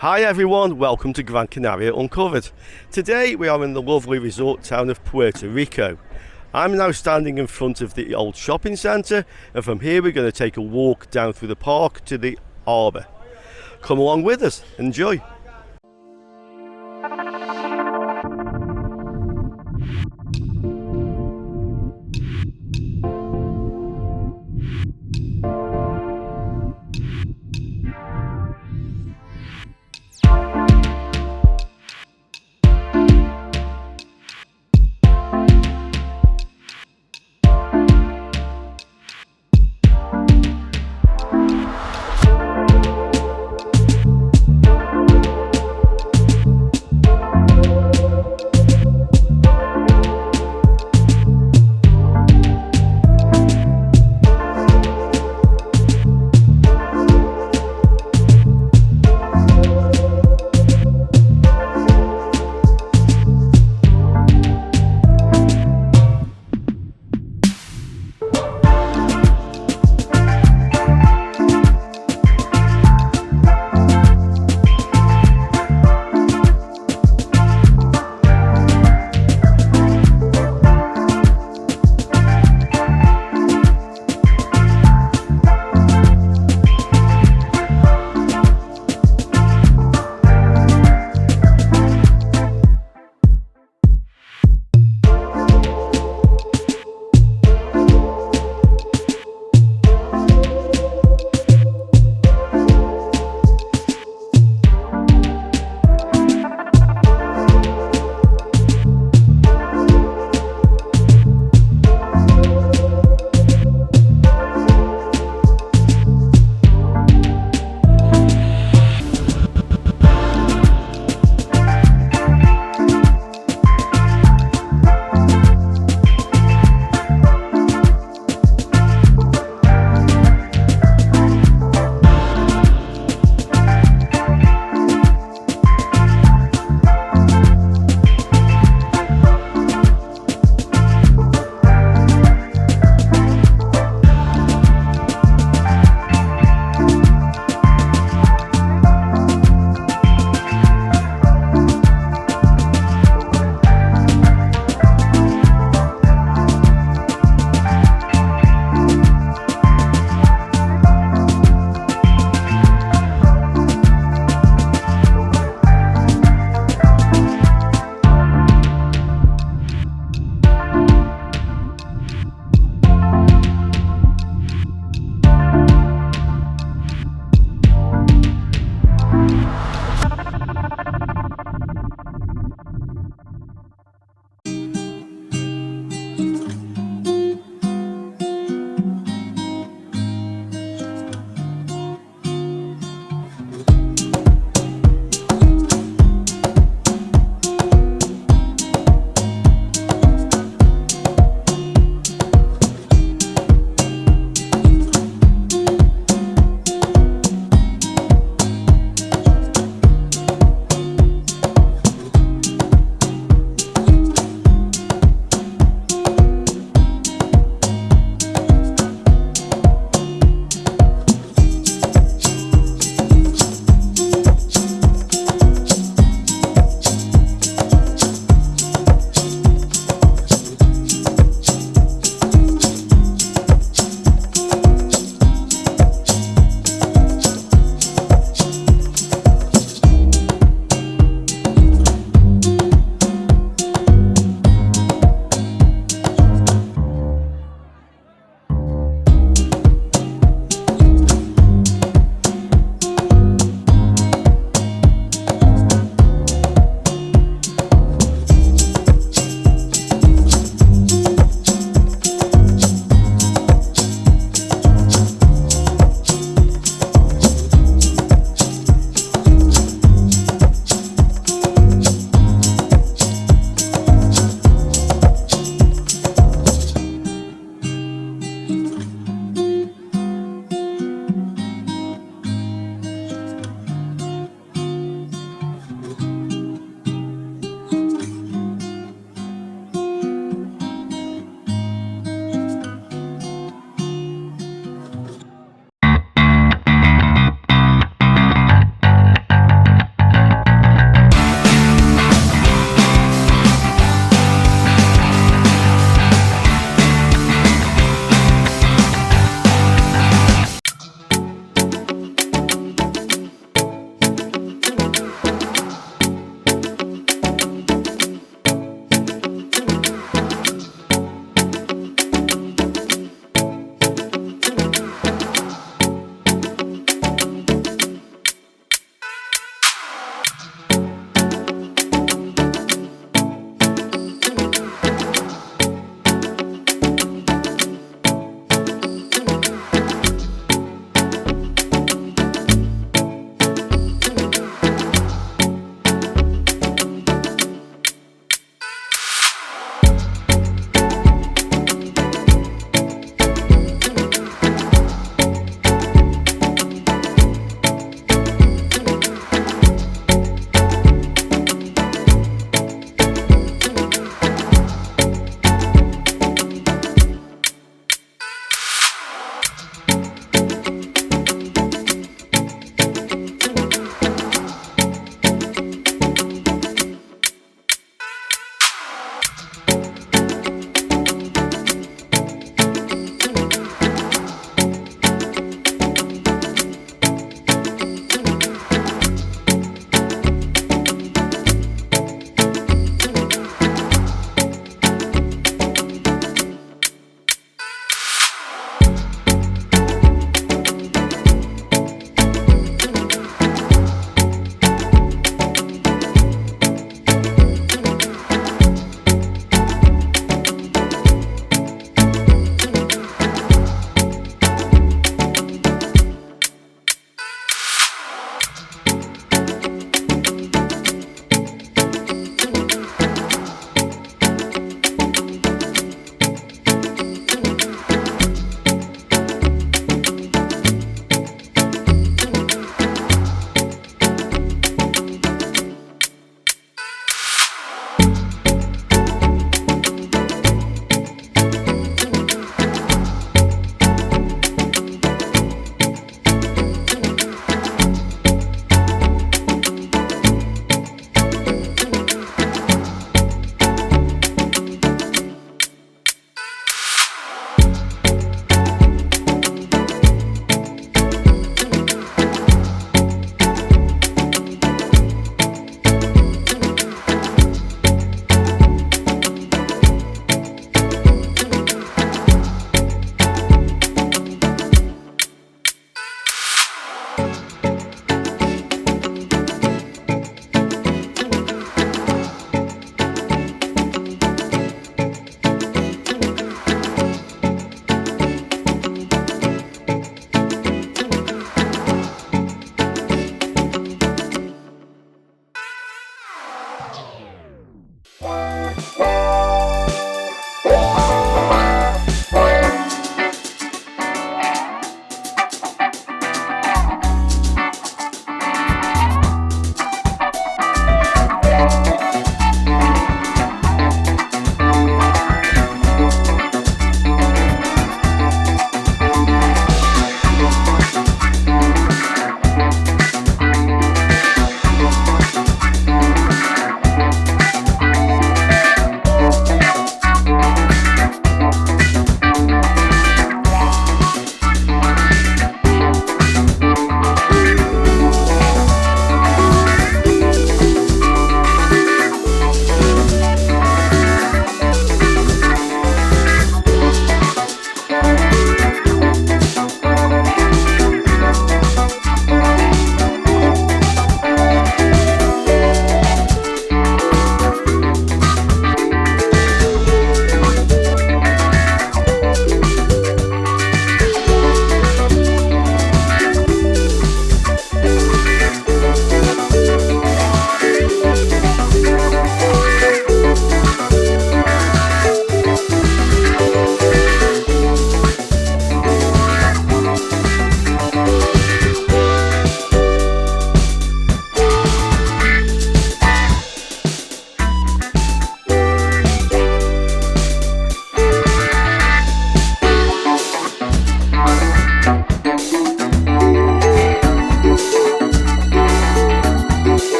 Hi everyone, welcome to Gran Canaria Uncovered. Today we are in the lovely resort town of Puerto Rico. I'm now standing in front of the old shopping centre, and from here we're going to take a walk down through the park to the harbour. Come along with us, enjoy.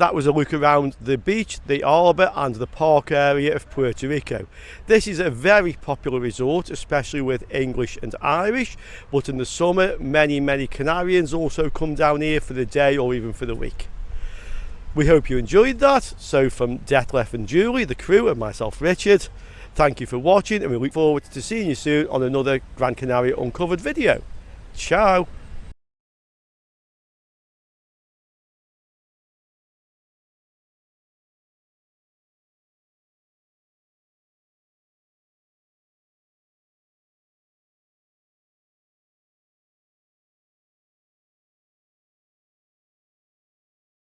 that was a look around the beach, the harbour and the park area of Puerto Rico. This is a very popular resort, especially with English and Irish, but in the summer many Canarians also come down here for the day or even for the week. We hope you enjoyed that. So from Detlef and Julie, the crew, and myself Richard, thank you for watching, and we look forward to seeing you soon on another Gran Canaria Uncovered video. Ciao!